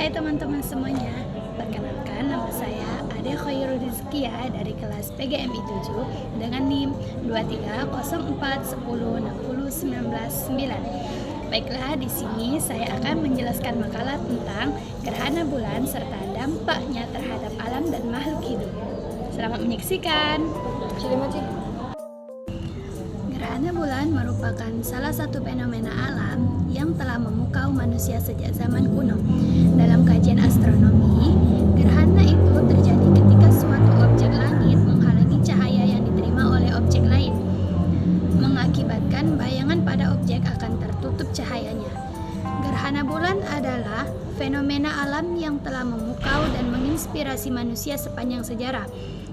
Hai teman-teman semuanya, perkenalkan nama saya Ade Khairul Rizkia dari kelas PGMI 7 dengan NIM 230410609. Baiklah, di sini saya akan menjelaskan makalah tentang gerhana bulan serta dampaknya terhadap alam dan makhluk hidup. Selamat menyaksikan. Gerhana bulan merupakan salah satu fenomena alam yang telah memukau manusia sejak zaman kuno. Dalam kajian astronomi, gerhana itu terjadi ketika suatu objek langit menghalangi cahaya yang diterima oleh objek lain, mengakibatkan bayangan pada objek akan tertutup cahayanya. Gerhana bulan adalah fenomena alam yang telah memukau dan menginspirasi manusia sepanjang sejarah.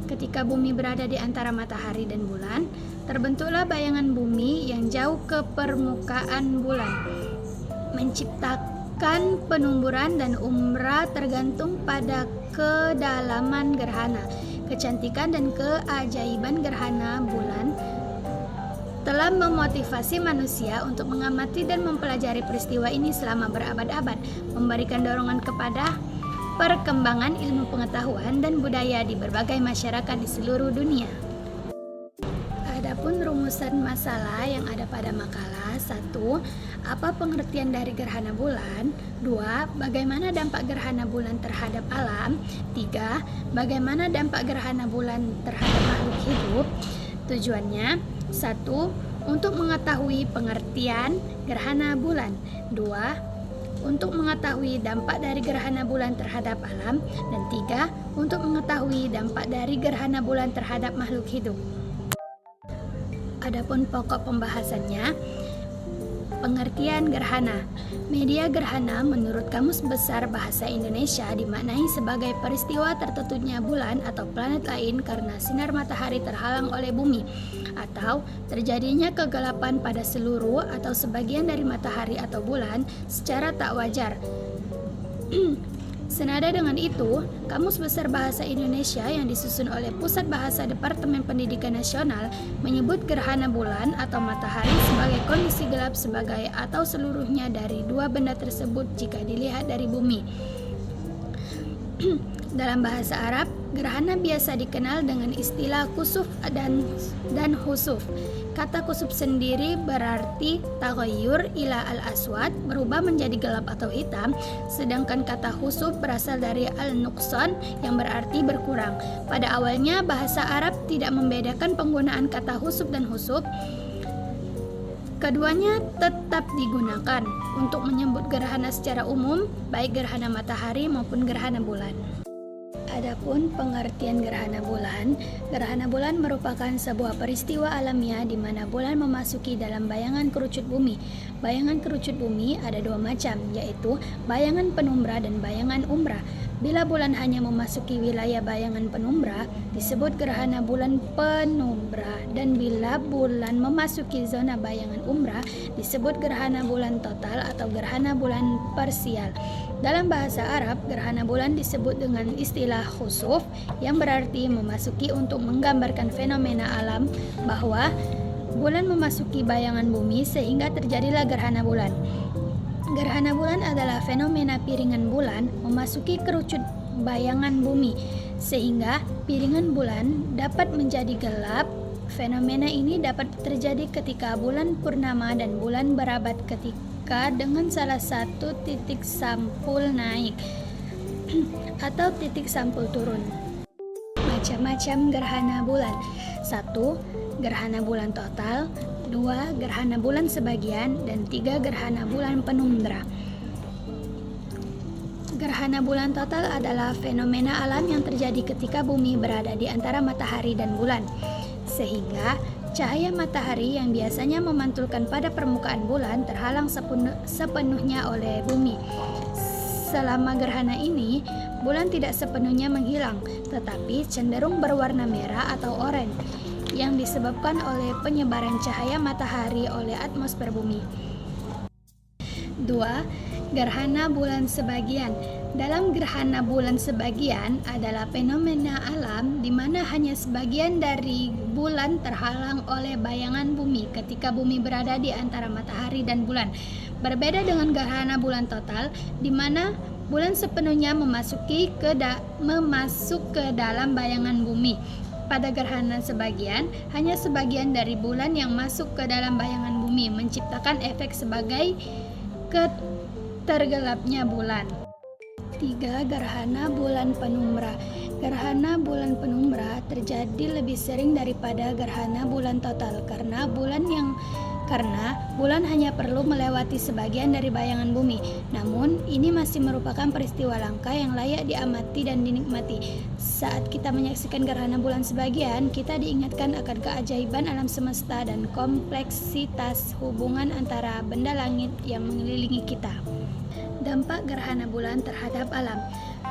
Ketika bumi berada di antara matahari dan bulan, terbentuklah bayangan bumi yang jauh ke permukaan bulan, menciptakan penumburan dan umbra tergantung pada kedalaman gerhana. Kecantikan dan keajaiban gerhana bulan telah memotivasi manusia untuk mengamati dan mempelajari peristiwa ini selama berabad-abad, memberikan dorongan kepada perkembangan ilmu pengetahuan dan budaya di berbagai masyarakat di seluruh dunia. Adapun rumusan masalah yang ada pada makalah: 1. Apa pengertian dari gerhana bulan? 2. Bagaimana dampak gerhana bulan terhadap alam? 3. Bagaimana dampak gerhana bulan terhadap makhluk hidup? Tujuannya: 1. Untuk mengetahui pengertian gerhana bulan. 2. Untuk mengetahui dampak dari gerhana bulan terhadap alam. Dan 3. Untuk mengetahui dampak dari gerhana bulan terhadap makhluk hidup. Adapun pokok pembahasannya: pengertian gerhana. Media gerhana menurut Kamus Besar Bahasa Indonesia dimaknai sebagai peristiwa tertutupnya bulan atau planet lain karena sinar matahari terhalang oleh bumi, atau terjadinya kegelapan pada seluruh atau sebagian dari matahari atau bulan secara tak wajar. Senada dengan itu, Kamus Besar Bahasa Indonesia yang disusun oleh Pusat Bahasa Departemen Pendidikan Nasional menyebut gerhana bulan atau matahari sebagai kondisi gelap sebagai atau seluruhnya dari dua benda tersebut jika dilihat dari bumi. Dalam bahasa Arab, gerhana biasa dikenal dengan istilah kusuf dan khusuf. Kata kusuf sendiri berarti taghayyur ila al-aswad, berubah menjadi gelap atau hitam, sedangkan kata khusuf berasal dari al-nuqsan yang berarti berkurang. Pada awalnya bahasa Arab tidak membedakan penggunaan kata khusuf dan khusuf. Keduanya tetap digunakan untuk menyebut gerhana secara umum, baik gerhana matahari maupun gerhana bulan. Adapun pengertian gerhana bulan merupakan sebuah peristiwa alamiah di mana bulan memasuki dalam bayangan kerucut bumi. Bayangan kerucut bumi ada dua macam, yaitu bayangan penumbra dan bayangan umbra. Bila bulan hanya memasuki wilayah bayangan penumbra, disebut gerhana bulan penumbra, dan bila bulan memasuki zona bayangan umbra, disebut gerhana bulan total atau gerhana bulan parsial. Dalam bahasa Arab, gerhana bulan disebut dengan istilah khusuf yang berarti memasuki untuk menggambarkan fenomena alam bahwa bulan memasuki bayangan bumi sehingga terjadilah gerhana bulan. Gerhana bulan adalah fenomena piringan bulan memasuki kerucut bayangan bumi sehingga piringan bulan dapat menjadi gelap. Fenomena ini dapat terjadi ketika bulan purnama dan bulan berabat ketika dengan salah satu titik sampul naik atau titik sampul turun. Macam-macam gerhana bulan: 1. Gerhana bulan total, 2. Gerhana bulan sebagian, dan 3. Gerhana bulan penumbra. Gerhana bulan total adalah fenomena alam yang terjadi ketika bumi berada di antara matahari dan bulan, sehingga cahaya matahari yang biasanya memantulkan pada permukaan bulan terhalang sepenuhnya oleh bumi. Selama gerhana ini, bulan tidak sepenuhnya menghilang, tetapi cenderung berwarna merah atau oranye yang disebabkan oleh penyebaran cahaya matahari oleh atmosfer bumi. 2. Gerhana bulan sebagian. Dalam gerhana bulan sebagian adalah fenomena alam di mana hanya sebagian dari bulan terhalang oleh bayangan bumi ketika bumi berada di antara matahari dan bulan. Berbeda dengan gerhana bulan total di mana bulan sepenuhnya masuk ke dalam bayangan bumi. Pada gerhana sebagian, hanya sebagian dari bulan yang masuk ke dalam bayangan bumi, menciptakan efek sebagai tergelapnya bulan. 3. Gerhana bulan penumbra. Gerhana bulan penumbra terjadi lebih sering daripada gerhana bulan total karena bulan hanya perlu melewati sebagian dari bayangan bumi. Namun, ini masih merupakan peristiwa langka yang layak diamati dan dinikmati. Saat kita menyaksikan gerhana bulan sebagian, kita diingatkan akan keajaiban alam semesta dan kompleksitas hubungan antara benda langit yang mengelilingi kita. Dampak gerhana bulan terhadap alam.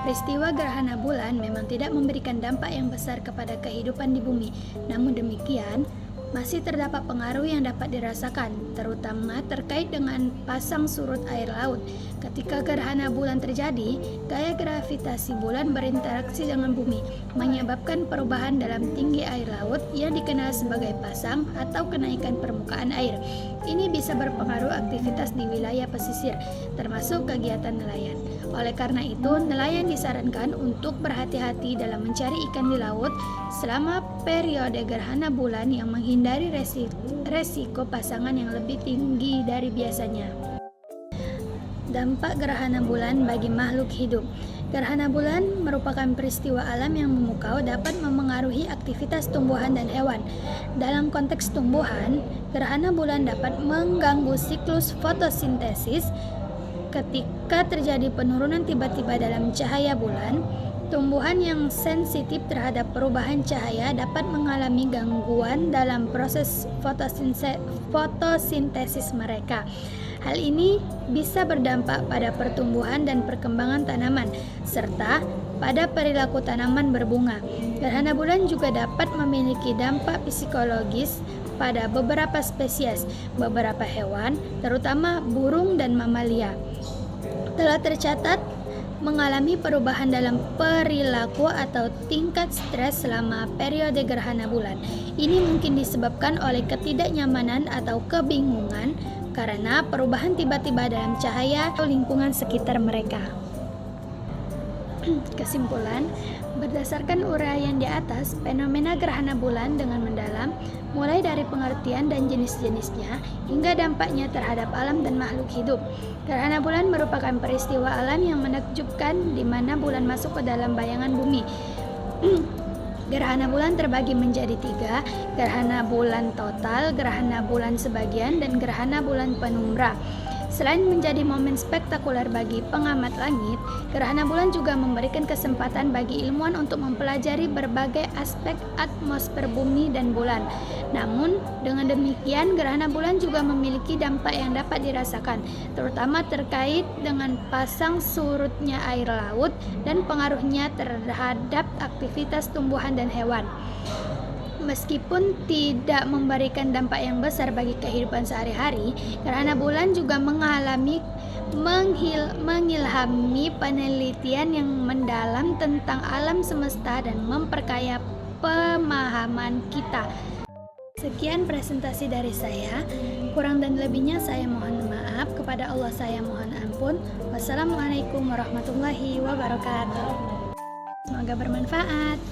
Peristiwa gerhana bulan memang tidak memberikan dampak yang besar kepada kehidupan di bumi. Namun demikian, masih terdapat pengaruh yang dapat dirasakan, terutama terkait dengan pasang surut air laut. Ketika gerhana bulan terjadi, gaya gravitasi bulan berinteraksi dengan bumi, menyebabkan perubahan dalam tinggi air laut yang dikenal sebagai pasang atau kenaikan permukaan air. Ini bisa berpengaruh aktivitas di wilayah pesisir, termasuk kegiatan nelayan. Oleh karena itu, nelayan disarankan untuk berhati-hati dalam mencari ikan di laut selama periode gerhana bulan yang menghindari resiko pasangan yang lebih tinggi dari biasanya. Dampak gerhana bulan bagi makhluk hidup. Gerhana bulan merupakan peristiwa alam yang memukau dapat memengaruhi aktivitas tumbuhan dan hewan. Dalam konteks tumbuhan, gerhana bulan dapat mengganggu siklus fotosintesis. Ketika terjadi penurunan tiba-tiba dalam cahaya bulan, tumbuhan yang sensitif terhadap perubahan cahaya dapat mengalami gangguan dalam proses fotosintesis mereka. Hal ini bisa berdampak pada pertumbuhan dan perkembangan tanaman, serta pada perilaku tanaman berbunga. Gerhana bulan juga dapat memiliki dampak psikologis pada beberapa spesies, beberapa hewan, terutama burung dan mamalia. Telah tercatat mengalami perubahan dalam perilaku atau tingkat stres selama periode gerhana bulan. Ini mungkin disebabkan oleh ketidaknyamanan atau kebingungan karena perubahan tiba-tiba dalam cahaya atau lingkungan sekitar mereka. Kesimpulan, berdasarkan uraian di atas, fenomena gerhana bulan dengan mendalam, mulai dari pengertian dan jenis-jenisnya hingga dampaknya terhadap alam dan makhluk hidup. Gerhana bulan merupakan peristiwa alam yang menakjubkan di mana bulan masuk ke dalam bayangan bumi. Gerhana bulan terbagi menjadi 3, gerhana bulan total, gerhana bulan sebagian, dan gerhana bulan penumbra. Selain menjadi momen spektakuler bagi pengamat langit, gerhana bulan juga memberikan kesempatan bagi ilmuwan untuk mempelajari berbagai aspek atmosfer bumi dan bulan. Namun, dengan demikian, gerhana bulan juga memiliki dampak yang dapat dirasakan, terutama terkait dengan pasang surutnya air laut dan pengaruhnya terhadap aktivitas tumbuhan dan hewan. Meskipun tidak memberikan dampak yang besar bagi kehidupan sehari-hari, gerhana bulan juga mengilhami penelitian yang mendalam tentang alam semesta dan memperkaya pemahaman kita. Sekian presentasi dari saya. Kurang dan lebihnya saya mohon maaf. Kepada Allah saya mohon ampun. Wassalamualaikum warahmatullahi wabarakatuh. Semoga bermanfaat.